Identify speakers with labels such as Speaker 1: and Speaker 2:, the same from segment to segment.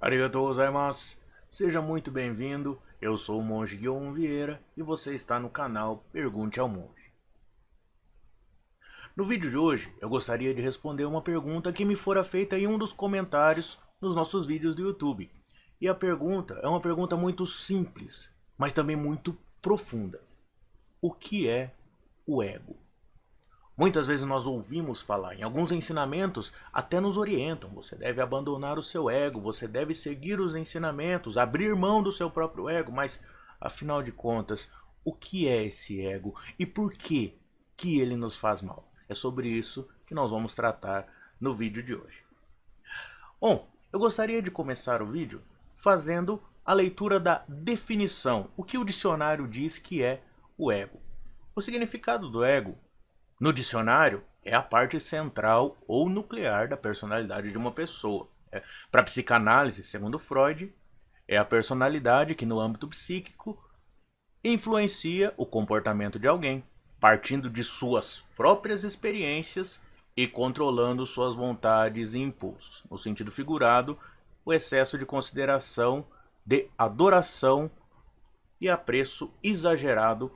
Speaker 1: Arigatou gozaimasu. Seja muito bem-vindo. Eu sou o Monge Guion Vieira e você está no canal Pergunte ao Monge. No vídeo de hoje, eu gostaria de responder uma pergunta que me fora feita em um dos comentários nos nossos vídeos do YouTube. E a pergunta é uma pergunta muito simples, mas também muito profunda. O que é o ego? Muitas vezes nós ouvimos falar, em alguns ensinamentos até nos orientam, você deve abandonar o seu ego, você deve seguir os ensinamentos, abrir mão do seu próprio ego, mas afinal de contas, o que é esse ego e por que ele nos faz mal? É sobre isso que nós vamos tratar no vídeo de hoje. Bom, eu gostaria de começar o vídeo fazendo a leitura da definição, o que o dicionário diz que é o ego. O significado do ego no dicionário, é a parte central ou nuclear da personalidade de uma pessoa. Para a psicanálise, segundo Freud, é a personalidade que, no âmbito psíquico, influencia o comportamento de alguém, partindo de suas próprias experiências e controlando suas vontades e impulsos. No sentido figurado, o excesso de consideração, de adoração e apreço exagerado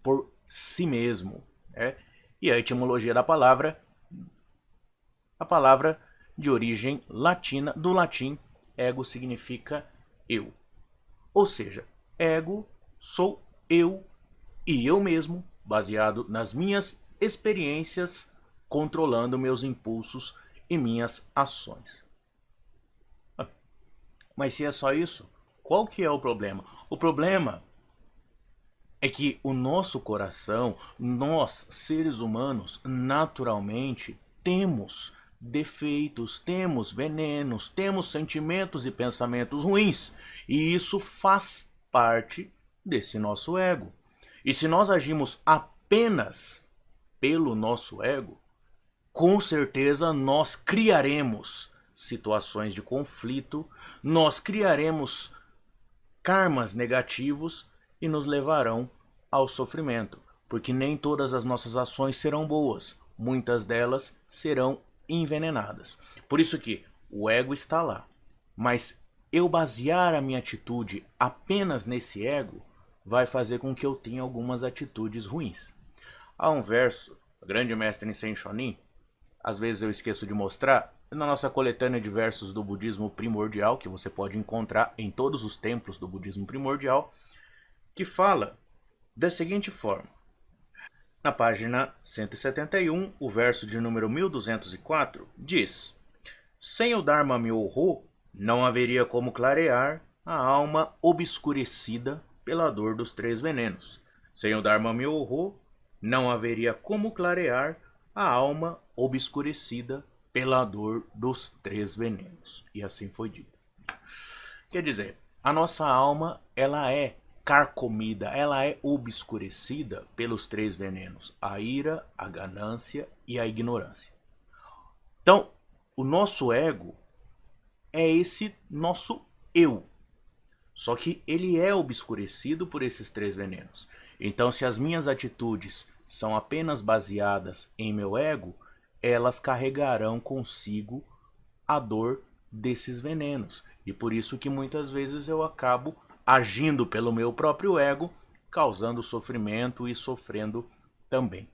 Speaker 1: por si mesmo. E a etimologia da palavra, a palavra de origem latina, do latim, ego significa eu. Ou seja, ego sou eu e eu mesmo, baseado nas minhas experiências, controlando meus impulsos e minhas ações. Mas se é só isso, qual que é o problema? O problema é que o nosso coração, nós, seres humanos, naturalmente temos defeitos, temos venenos, temos sentimentos e pensamentos ruins. E isso faz parte desse nosso ego. E se nós agimos apenas pelo nosso ego, com certeza nós criaremos situações de conflito, nós criaremos karmas negativos e nos levarão ao sofrimento, porque nem todas as nossas ações serão boas, muitas delas serão envenenadas. Por isso que o ego está lá, mas eu basear a minha atitude apenas nesse ego vai fazer com que eu tenha algumas atitudes ruins. Há um verso, o grande mestre Nissen Shonin, às vezes eu esqueço de mostrar, na nossa coletânea de versos do budismo primordial, que você pode encontrar em todos os templos do budismo primordial, que fala da seguinte forma. Na página 171, o verso de número 1204 diz: sem o Dharma Myoho, não haveria como clarear a alma obscurecida pela dor dos três venenos. Sem o Dharma Myoho, não haveria como clarear a alma obscurecida pela dor dos três venenos. E assim foi dito. Quer dizer, a nossa alma, ela é carcomida, ela é obscurecida pelos três venenos: a ira, a ganância e a ignorância. Então, o nosso ego é esse nosso eu. Só que ele é obscurecido por esses três venenos. Então, se as minhas atitudes são apenas baseadas em meu ego, elas carregarão consigo a dor desses venenos. E por isso que muitas vezes eu acabo agindo pelo meu próprio ego, causando sofrimento e sofrendo também.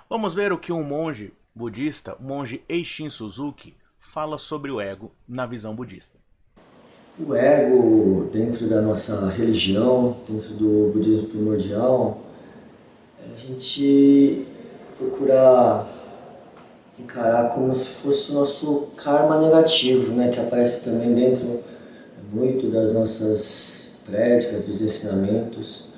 Speaker 1: Vamos ver o que um monge budista, o monge Eishin Suzuki, fala sobre o ego na visão budista.
Speaker 2: O ego, dentro da nossa religião, dentro do budismo primordial, a gente procura encarar como se fosse o nosso karma negativo, né, que aparece também dentro muito das nossas prédicas, dos ensinamentos.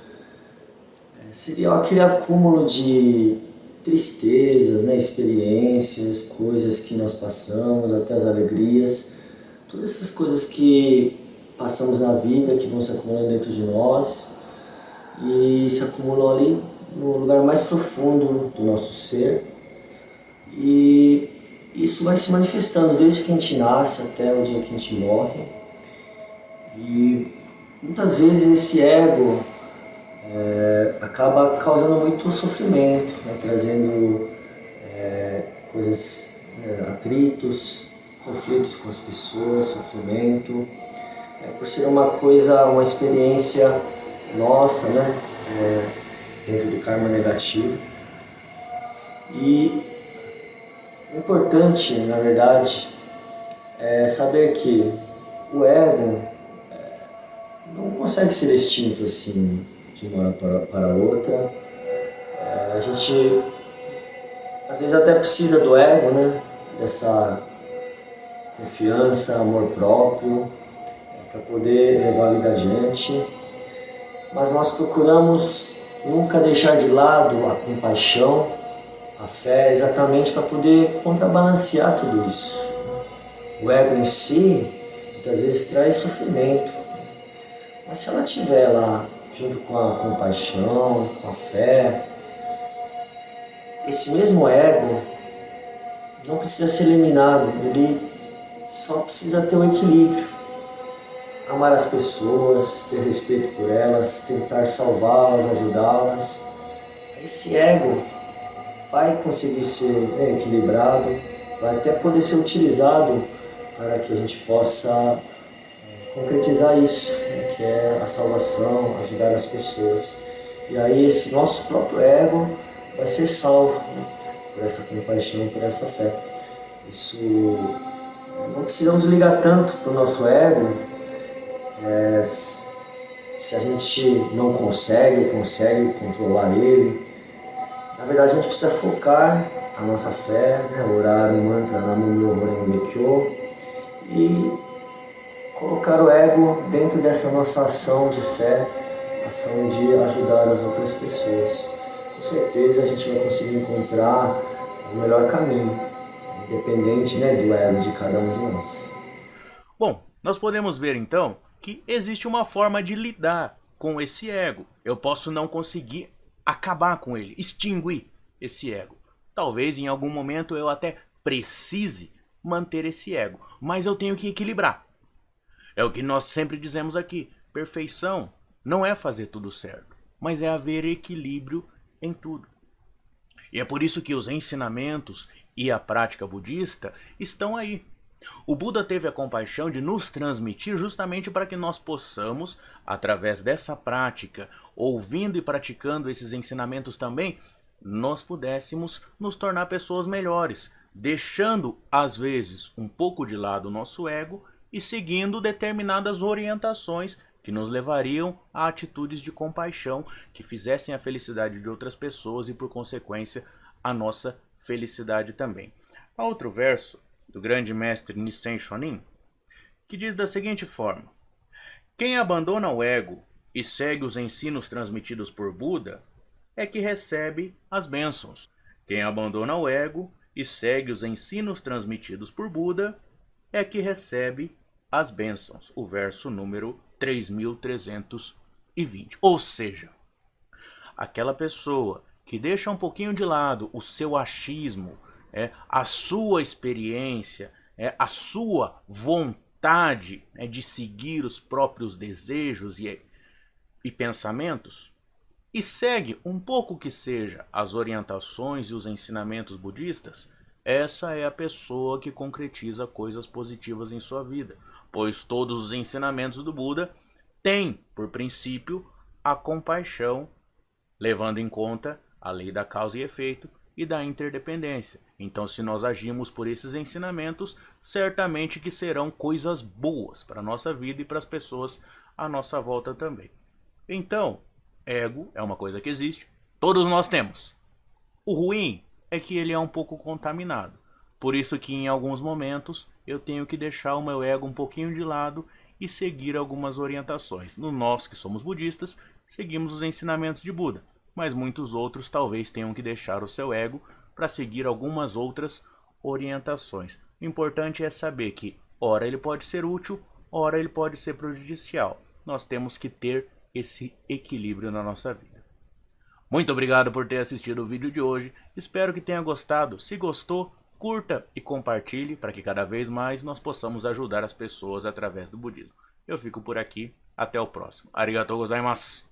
Speaker 2: Seria aquele acúmulo de tristezas, né, experiências, coisas que nós passamos, até as alegrias. Todas essas coisas que passamos na vida, que vão se acumulando dentro de nós e se acumulam ali no lugar mais profundo do nosso ser. E isso vai se manifestando desde que a gente nasce até o dia que a gente morre. E muitas vezes esse ego acaba causando muito sofrimento, né? Trazendo coisas, atritos, conflitos com as pessoas, sofrimento, por ser uma coisa, uma experiência nossa, né? Dentro do karma negativo. E o importante, na verdade, é saber que o ego não consegue ser extinto assim de uma hora para outra. A gente às vezes até precisa do ego, né? Dessa confiança, amor próprio, para poder levar a vida adiante. Mas nós procuramos nunca deixar de lado a compaixão, a fé, exatamente para poder contrabalancear tudo isso. O ego em si, muitas vezes traz sofrimento, mas se ela estiver lá junto com a compaixão, com a fé, esse mesmo ego não precisa ser eliminado, ele só precisa ter um equilíbrio. Amar as pessoas, ter respeito por elas, tentar salvá-las, ajudá-las. Esse ego vai conseguir ser equilibrado, vai até poder ser utilizado para que a gente possa concretizar isso, né, que é a salvação, ajudar as pessoas. E aí esse nosso próprio ego vai ser salvo, né, por essa compaixão, por essa fé. Isso, não precisamos ligar tanto para o nosso ego, se a gente não consegue controlar ele. Na verdade a gente precisa focar a nossa fé, né, orar o mantra Nam-myoho Renge Kyo e colocar o ego dentro dessa nossa ação de fé, ação de ajudar as outras pessoas. Com certeza a gente vai conseguir encontrar o melhor caminho, independente, né, do ego de cada um de nós.
Speaker 1: Bom, nós podemos ver então que existe uma forma de lidar com esse ego. Eu posso não conseguir acabar com ele, extinguir esse ego. Talvez em algum momento eu até precise manter esse ego, mas eu tenho que equilibrar. É o que nós sempre dizemos aqui: perfeição não é fazer tudo certo, mas é haver equilíbrio em tudo. E é por isso que os ensinamentos e a prática budista estão aí. O Buda teve a compaixão de nos transmitir justamente para que nós possamos, através dessa prática, ouvindo e praticando esses ensinamentos também, nós pudéssemos nos tornar pessoas melhores, deixando às vezes um pouco de lado o nosso ego e seguindo determinadas orientações que nos levariam a atitudes de compaixão que fizessem a felicidade de outras pessoas e, por consequência, a nossa felicidade também. Há outro verso do grande mestre Nissen Shonin que diz da seguinte forma: quem abandona o ego e segue os ensinos transmitidos por Buda é que recebe as bênçãos. Quem abandona o ego e segue os ensinos transmitidos por Buda é que recebe as bênçãos. O verso número 3320. Ou seja, aquela pessoa que deixa um pouquinho de lado o seu achismo, a sua experiência, a sua vontade de seguir os próprios desejos e pensamentos, e segue um pouco que seja as orientações e os ensinamentos budistas, essa é a pessoa que concretiza coisas positivas em sua vida, pois todos os ensinamentos do Buda têm, por princípio, a compaixão, levando em conta a lei da causa e efeito e da interdependência. Então, se nós agimos por esses ensinamentos, certamente que serão coisas boas para a nossa vida e para as pessoas à nossa volta também. Então, ego é uma coisa que existe, todos nós temos. O ruim é que ele é um pouco contaminado. Por isso que em alguns momentos eu tenho que deixar o meu ego um pouquinho de lado e seguir algumas orientações. No nós que somos budistas, seguimos os ensinamentos de Buda, mas muitos outros talvez tenham que deixar o seu ego para seguir algumas outras orientações. O importante é saber que ora ele pode ser útil, ora ele pode ser prejudicial. Nós temos que ter esse equilíbrio na nossa vida. Muito obrigado por ter assistido o vídeo de hoje, espero que tenha gostado. Se gostou, curta e compartilhe para que cada vez mais nós possamos ajudar as pessoas através do budismo. Eu fico por aqui, até o próximo. Arigatou gozaimasu!